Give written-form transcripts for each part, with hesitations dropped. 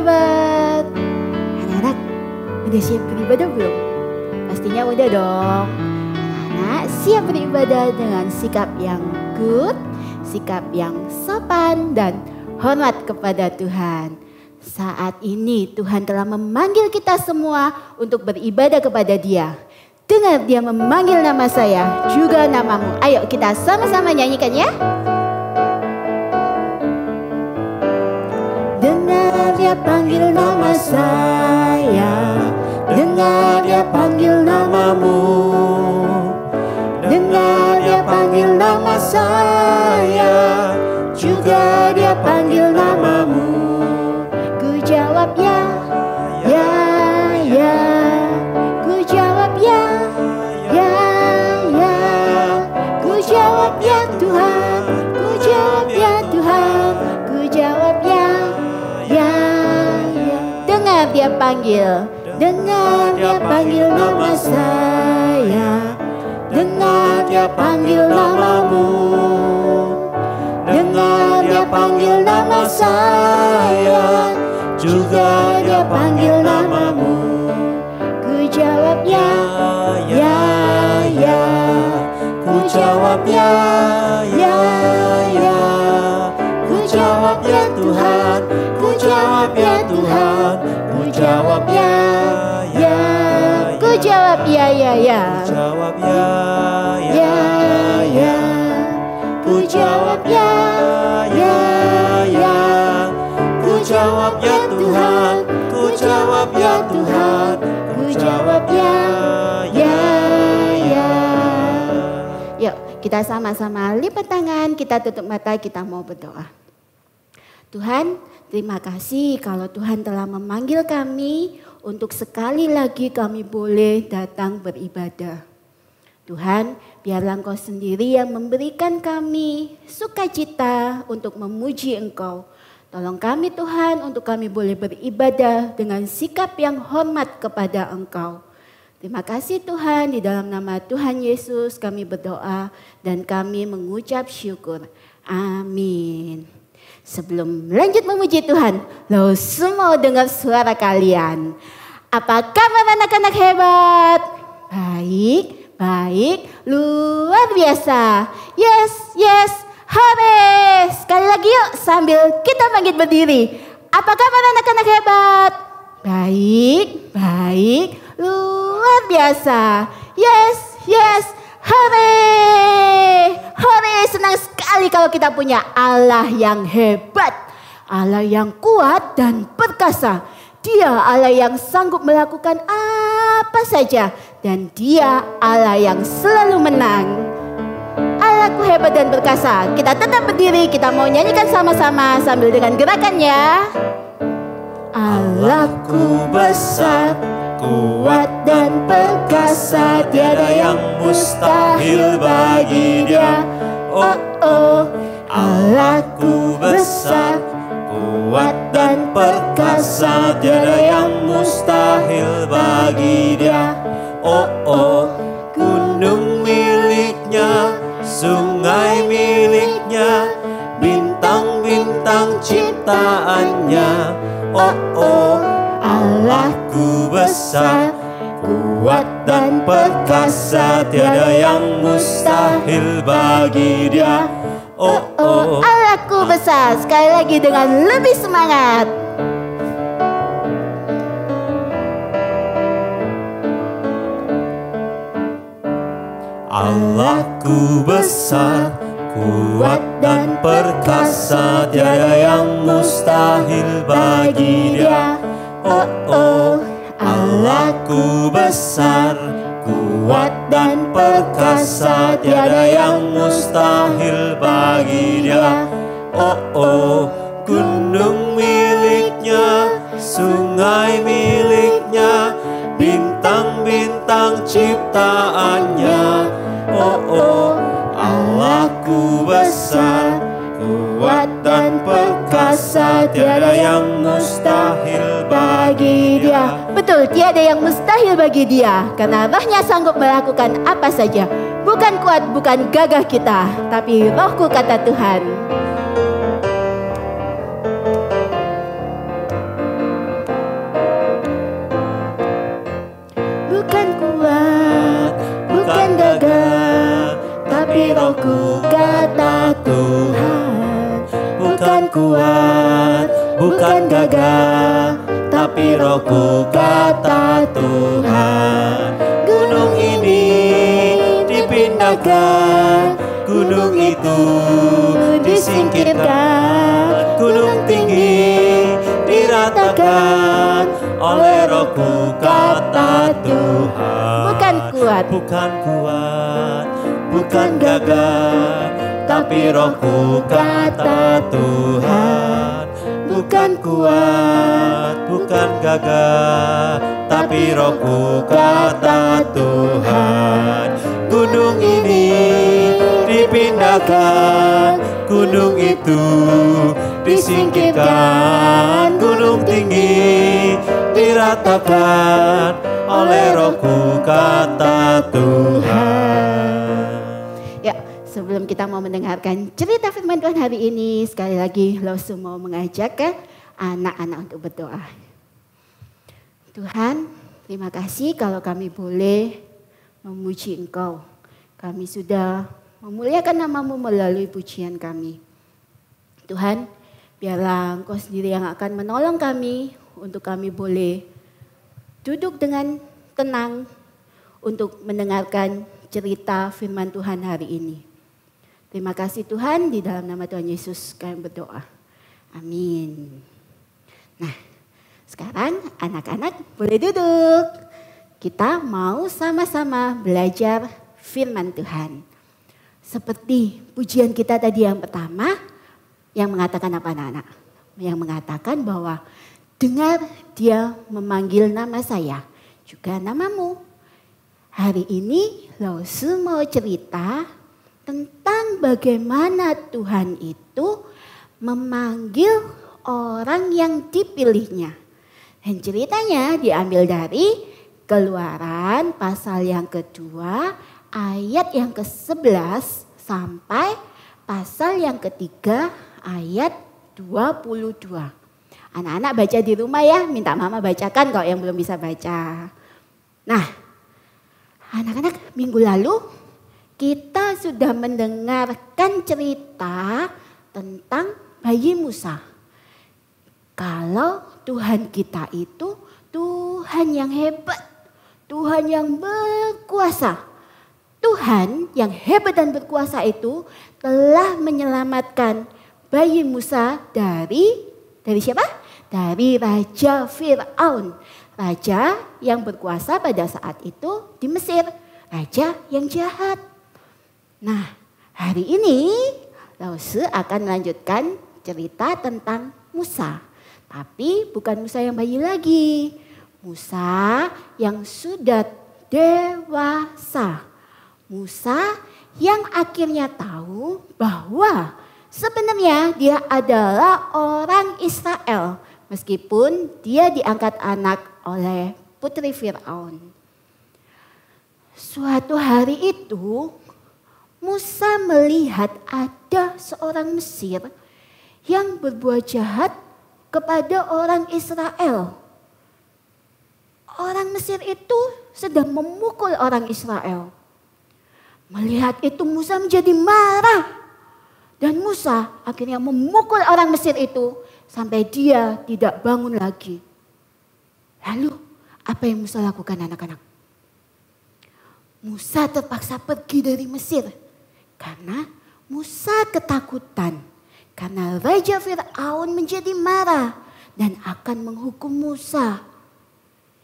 hebat. Anak-anak, udah siap beribadah belum? Pastinya udah dong. Anak-anak siap beribadah dengan sikap yang good, sikap yang sopan dan hormat kepada Tuhan. Saat ini Tuhan telah memanggil kita semua untuk beribadah kepada Dia. Dengar Dia memanggil nama saya, juga namamu. Ayo kita sama-sama nyanyikan ya. Dengar Dia panggil nama saya, dengar Dia panggil namamu. Dengar Dia panggil nama saya, juga Dia panggil namamu. Ku jawab ya, ya, ya. Ku jawab ya, ya, ya. Ku jawab ya Tuhan, ku jawab ya Tuhan. Ku jawab ya, ya, ya. Dengar Dia panggil, dengar Dia panggil nama saya, dengar Dia panggil namamu. Dengar Dia panggil nama saya, juga Dia panggil namamu. Ku jawab ya, ya, ya. Ku jawab ya, ya, ya. Ku jawab ya Tuhan, ku jawab ya Tuhan. Ku jawab ya, ya. Ku jawab ya, ya, ya. Jawab ya, Ya, ya. Ku jawab ya, ya, ya. Ku jawab ya Tuhan, ku jawab ya Tuhan. Ku jawab ya, ya, ya. Yuk kita sama-sama lipat tangan, kita tutup mata, kita mau berdoa. Tuhan, terima kasih kalau Tuhan telah memanggil kami untuk sekali lagi kami boleh datang beribadah. Tuhan, biarlah Engkau sendiri yang memberikan kami sukacita untuk memuji Engkau. Tolong kami Tuhan untuk kami boleh beribadah dengan sikap yang hormat kepada Engkau. Terima kasih Tuhan, di dalam nama Tuhan Yesus kami berdoa dan kami mengucap syukur. Amin. Sebelum lanjut memuji Tuhan, lo semua dengar suara kalian. Apa kabar anak-anak hebat? Baik, baik, luar biasa. Yes, yes, hore. Sekali lagi yuk sambil kita bangkit berdiri. Apa kabar anak-anak hebat? Baik, baik, luar biasa. Yes, yes, hore. Hore, senang sekali kalau kita punya Allah yang hebat. Allah yang kuat dan perkasa. Dia Allah yang sanggup melakukan apa saja. Dan Dia Allah yang selalu menang. Allahku hebat dan perkasa. Kita tetap berdiri, kita mau nyanyikan sama-sama sambil dengan gerakannya. Allahku besar, kuat dan perkasa, tiada yang mustahil bagi Dia. Oh, oh. Allahku besar, kuat dan perkasa, tiada yang mustahil bagi Dia. Oh, oh. Gunung miliknya, sungai miliknya, bintang-bintang ciptaannya. Oh, oh. Allahku besar, kuat dan perkasa, tiada yang mustahil bagi Dia. Oh, oh. Allahku besar. Sekali lagi dengan lebih semangat. Allahku besar, kuat dan perkasa, tiada yang mustahil bagi Dia. Oh, oh. Allahku besar, kuat dan perkasa, tiada yang mustahil bagi Dia. Oh, oh. Gunung miliknya, sungai miliknya, bintang-bintang ciptaannya. Oh, oh. Allahku besar, kuat dan perkasa, tiada yang mustahil bagi Dia. Betul, tiada yang mustahil bagi Dia, karena Roh-Nya sanggup melakukan apa saja. Bukan kuat, bukan gagah kita, tapi Rohku, kata Tuhan. bukan kuat, bukan gagah, tapi rohku kata Tuhan. Bukan kuat, bukan gagah, tapi rohku kata Tuhan. Gunung ini dipindahkan, gunung itu disingkirkan, gunung tinggi diratakan oleh rohku kata Tuhan. Bukan kuat, bukan kuat, bukan gagah, tapi rohku kata Tuhan. Bukan kuat, bukan gagah, tapi rohku kata Tuhan. Gunung ini dipindahkan, gunung itu disingkirkan, gunung tinggi diratakan oleh rohku kata Tuhan. Ya, sebelum kita mau mendengarkan cerita firman Tuhan hari ini, sekali lagi Lausu mau mengajak anak-anak untuk berdoa. Tuhan, terima kasih kalau kami boleh memuji Engkau. Kami sudah memuliakan nama-Mu melalui pujian kami. Tuhan, biarlah Engkau sendiri yang akan menolong kami untuk kami boleh duduk dengan tenang untuk mendengarkan cerita firman Tuhan hari ini. Terima kasih Tuhan, di dalam nama Tuhan Yesus kami berdoa. Amin. Nah, sekarang anak-anak boleh duduk. Kita mau sama-sama belajar firman Tuhan. Seperti pujian kita tadi yang pertama, yang mengatakan apa anak-anak? Yang mengatakan bahwa dengar dia memanggil nama saya, juga namamu. Hari ini Lausu mau cerita tentang bagaimana Tuhan itu memanggil orang yang dipilihnya. Dan ceritanya diambil dari Keluaran pasal yang kedua ayat yang ke-11 sampai pasal yang ketiga ayat 22. Anak-anak baca di rumah ya, minta mama bacakan kalau yang belum bisa baca. Nah, anak-anak, minggu lalu kita sudah mendengarkan cerita tentang bayi Musa. Kalau Tuhan kita itu Tuhan yang hebat, Tuhan yang berkuasa. Tuhan yang hebat dan berkuasa itu telah menyelamatkan bayi Musa dari siapa? Dari Raja Fir'aun. Raja yang berkuasa pada saat itu di Mesir. Raja yang jahat. Nah, hari ini Lausu akan melanjutkan cerita tentang Musa. Tapi bukan Musa yang bayi lagi. Musa yang sudah dewasa. Musa yang akhirnya tahu bahwa sebenarnya dia adalah orang Israel. Meskipun dia diangkat anak oleh putri Fir'aun. Suatu hari itu Musa melihat ada seorang Mesir yang berbuat jahat kepada orang Israel. Orang Mesir itu sedang memukul orang Israel. Melihat itu Musa menjadi marah. Dan Musa akhirnya memukul orang Mesir itu sampai dia tidak bangun lagi. Lalu apa yang Musa lakukan anak-anak? Musa terpaksa pergi dari Mesir. Karena Musa ketakutan. Karena Raja Fir'aun menjadi marah dan akan menghukum Musa.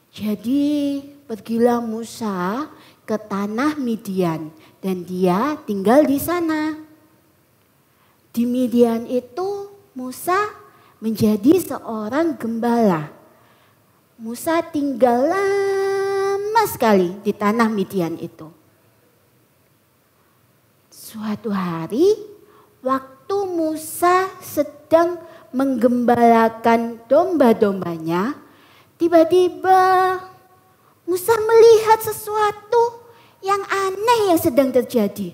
Jadi pergilah Musa ke tanah Midian dan dia tinggal di sana. Di Midian itu Musa menjadi seorang gembala. Musa tinggal lama sekali di tanah Midian itu. Suatu hari waktu Musa sedang menggembalakan domba-dombanya, tiba-tiba Musa melihat sesuatu yang aneh yang sedang terjadi.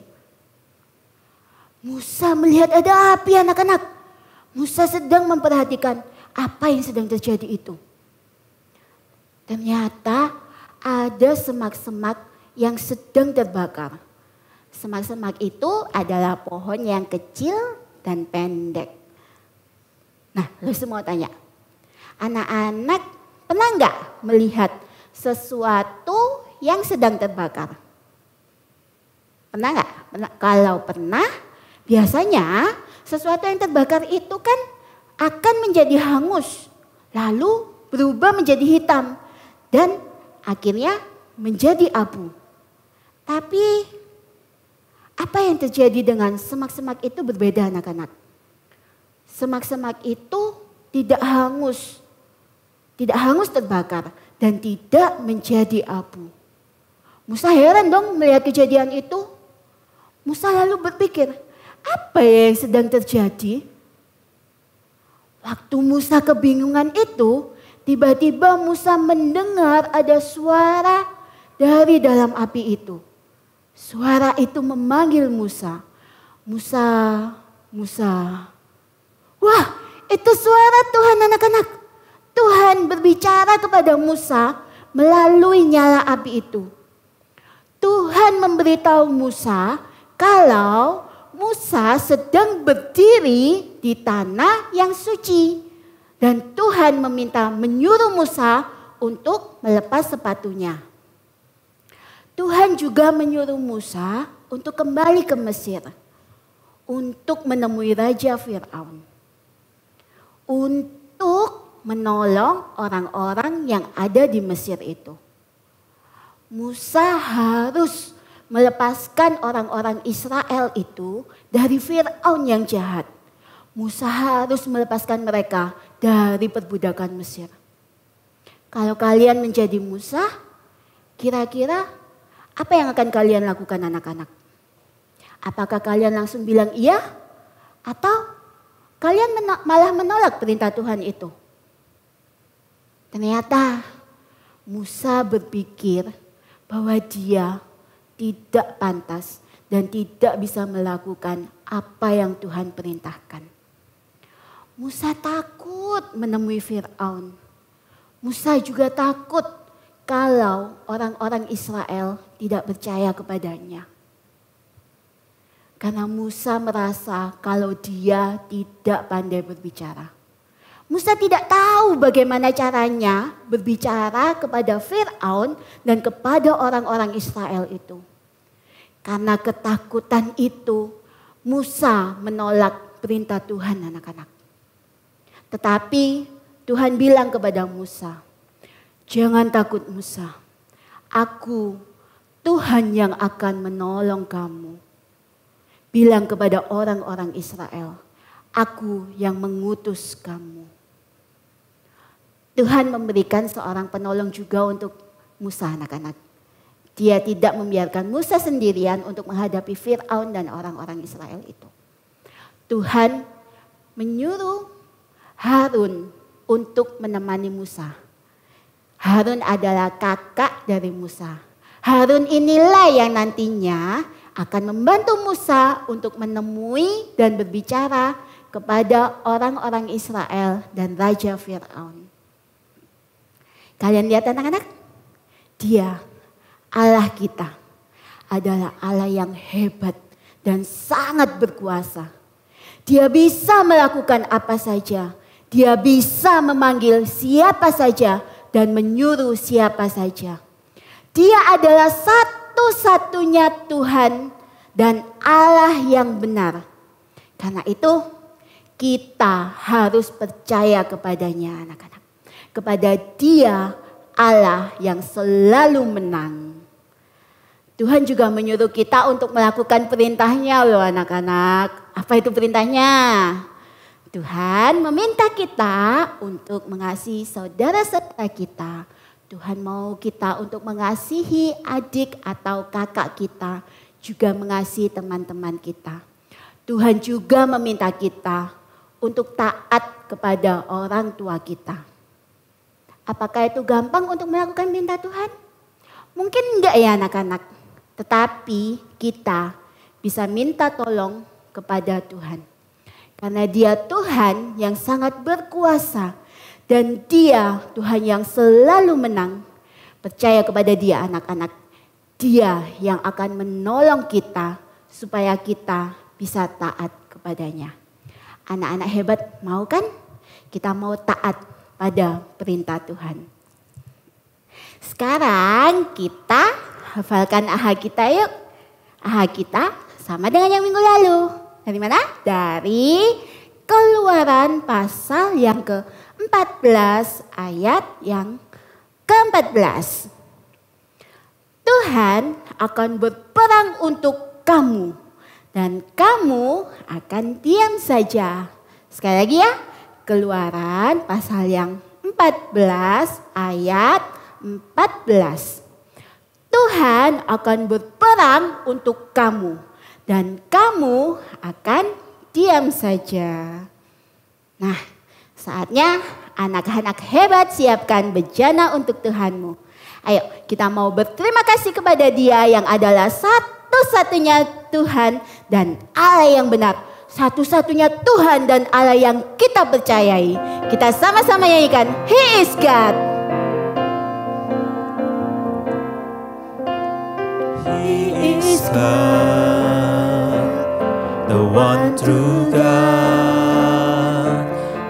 Musa melihat ada api anak-anak. Musa sedang memperhatikan apa yang sedang terjadi itu. Ternyata ada semak-semak yang sedang terbakar. Semak-semak itu adalah pohon yang kecil dan pendek. Nah, lu semua tanya, anak-anak pernah nggak melihat sesuatu yang sedang terbakar? Pernah nggak? Kalau pernah, biasanya sesuatu yang terbakar itu kan akan menjadi hangus, lalu berubah menjadi hitam, dan akhirnya menjadi abu. Tapi apa yang terjadi dengan semak-semak itu berbeda anak-anak. Semak-semak itu tidak hangus terbakar dan tidak menjadi abu. Musa heran dong melihat kejadian itu. Musa lalu berpikir, apa yang sedang terjadi? Waktu Musa kebingungan itu, tiba-tiba Musa mendengar ada suara dari dalam api itu. Suara itu memanggil Musa. Musa, Musa. Wah, itu suara Tuhan anak-anak. Tuhan berbicara kepada Musa melalui nyala api itu. Tuhan memberitahu Musa kalau Musa sedang berdiri di tanah yang suci. Dan Tuhan menyuruh Musa untuk melepas sepatunya. Tuhan juga menyuruh Musa untuk kembali ke Mesir. Untuk menemui Raja Fir'aun. Untuk menolong orang-orang yang ada di Mesir itu. Musa harus melepaskan orang-orang Israel itu dari Fir'aun yang jahat. Musa harus melepaskan mereka dari perbudakan Mesir. Kalau kalian menjadi Musa, kira-kira apa yang akan kalian lakukan anak-anak? Apakah kalian langsung bilang iya? Atau kalian malah menolak perintah Tuhan itu? Ternyata Musa berpikir bahwa dia tidak pantas dan tidak bisa melakukan apa yang Tuhan perintahkan. Musa takut menemui Fir'aun. Musa juga takut kalau orang-orang Israel tidak percaya kepadanya. Karena Musa merasa kalau dia tidak pandai berbicara. Musa tidak tahu bagaimana caranya berbicara kepada Fir'aun dan kepada orang-orang Israel itu. Karena ketakutan itu, Musa menolak perintah Tuhan anak-anak. Tetapi Tuhan bilang kepada Musa, jangan takut Musa, aku Tuhan yang akan menolong kamu. Bilang kepada orang-orang Israel, aku yang mengutus kamu. Tuhan memberikan seorang penolong juga untuk Musa anak-anak. Dia tidak membiarkan Musa sendirian untuk menghadapi Fir'aun dan orang-orang Israel itu. Tuhan menyuruh Harun untuk menemani Musa. Harun adalah kakak dari Musa. Harun inilah yang nantinya akan membantu Musa untuk menemui dan berbicara kepada orang-orang Israel dan Raja Fir'aun. Kalian lihat anak-anak? Dia, Allah kita, adalah Allah yang hebat dan sangat berkuasa. Dia bisa melakukan apa saja. Dia bisa memanggil siapa saja dan menyuruh siapa saja. Dia adalah satu-satunya Tuhan dan Allah yang benar. Karena itu kita harus percaya kepadanya anak-anak. Kepada Dia Allah yang selalu menang. Tuhan juga menyuruh kita untuk melakukan perintahnya loh anak-anak. Apa itu perintahnya? Tuhan meminta kita untuk mengasihi saudara-saudara kita. Tuhan mau kita untuk mengasihi adik atau kakak kita. Juga mengasihi teman-teman kita. Tuhan juga meminta kita untuk taat kepada orang tua kita. Apakah itu gampang untuk melakukan perintah Tuhan? Mungkin enggak ya anak-anak. Tetapi kita bisa minta tolong kepada Tuhan. Karena Dia Tuhan yang sangat berkuasa. Dan Dia Tuhan yang selalu menang. Percaya kepada Dia anak-anak. Dia yang akan menolong kita supaya kita bisa taat kepadanya. Anak-anak hebat mau kan? Kita mau taat pada perintah Tuhan. Sekarang kita hafalkan AHA kita yuk. AHA kita sama dengan yang minggu lalu. Dari mana? Dari Keluaran pasal yang ke-14 ayat yang ke-14. Tuhan akan berperang untuk kamu dan kamu akan diam saja. Sekali lagi ya, Keluaran pasal yang 14 ayat 14. Tuhan akan berperang untuk kamu dan kamu akan diam saja. Nah, saatnya anak-anak hebat siapkan bejana untuk Tuhanmu. Ayo kita mau berterima kasih kepada Dia yang adalah satu-satunya Tuhan dan Allah yang benar. Satu-satunya Tuhan dan Allah yang kita percayai. Kita sama-sama nyanyikan He is God. He is God, the one true God.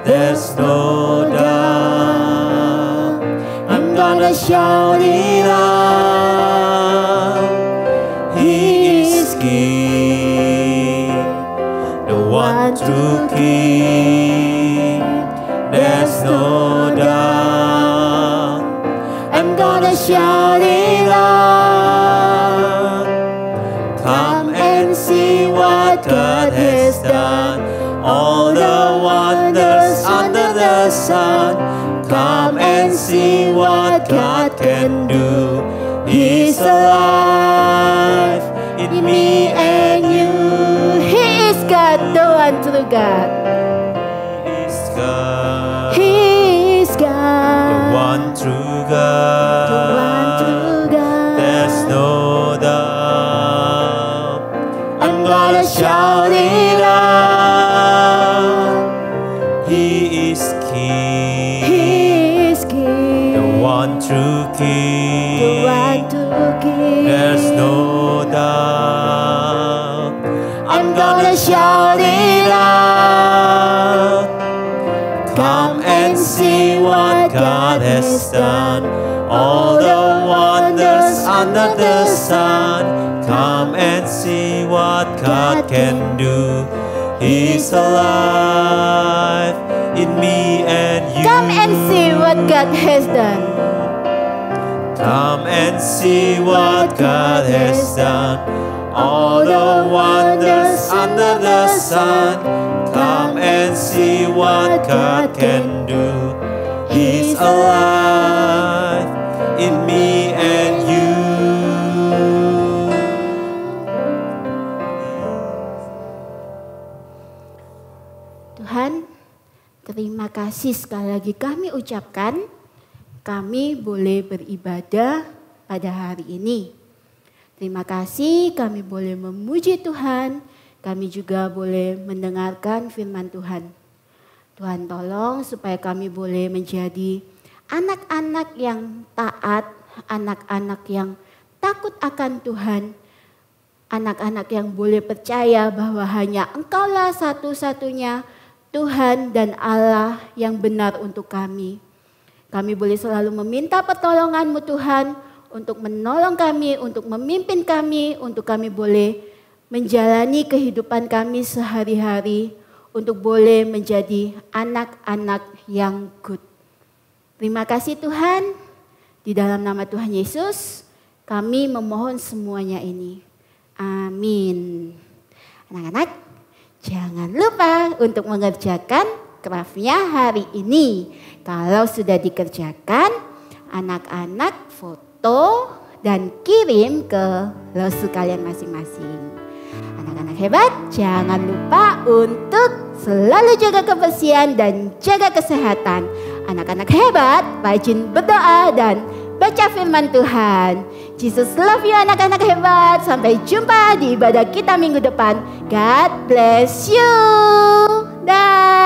There's no doubt. I'm gonna shout it out. He is King, the one true King. There's no doubt. I'm gonna shout it out. Come and see what God has done. All the wonders under the sun. Come and see what God can do. He's alive in me and you. He is God, the one true God. He is God, He is the God, one true God. the one true God. There's no doubt. I'm gonna shout it out. He is King, He is King, the one true the King. one true King. There's no doubt. I'm gonna shout it out. Come and see what God has done. All the wonders under the sun. Come and see what God can do. He's alive in me and you. Come and see what God has done. Come and see what God has done. All the wonders under the sun. Come and see what God can do. He's alive in me and you. Tuhan, terima kasih sekali lagi kami ucapkan. Kami boleh beribadah pada hari ini. Terima kasih kami boleh memuji Tuhan. Kami juga boleh mendengarkan firman Tuhan. Tuhan tolong supaya kami boleh menjadi anak-anak yang taat, anak-anak yang takut akan Tuhan. Anak-anak yang boleh percaya bahwa hanya Engkaulah satu-satunya Tuhan dan Allah yang benar untuk kami. Kami boleh selalu meminta pertolongan-Mu Tuhan untuk menolong kami, untuk memimpin kami, untuk kami boleh menjalani kehidupan kami sehari-hari, untuk boleh menjadi anak-anak yang good. Terima kasih Tuhan, di dalam nama Tuhan Yesus kami memohon semuanya ini. Amin. Anak-anak, jangan lupa untuk mengerjakan craftnya hari ini. Kalau sudah dikerjakan, anak-anak foto dan kirim ke losu kalian masing-masing. Anak-anak hebat, jangan lupa untuk selalu jaga kebersihan dan jaga kesehatan. Anak-anak hebat, rajin berdoa dan baca firman Tuhan. Jesus love you anak-anak hebat. Sampai jumpa di ibadah kita minggu depan. God bless you. Dah.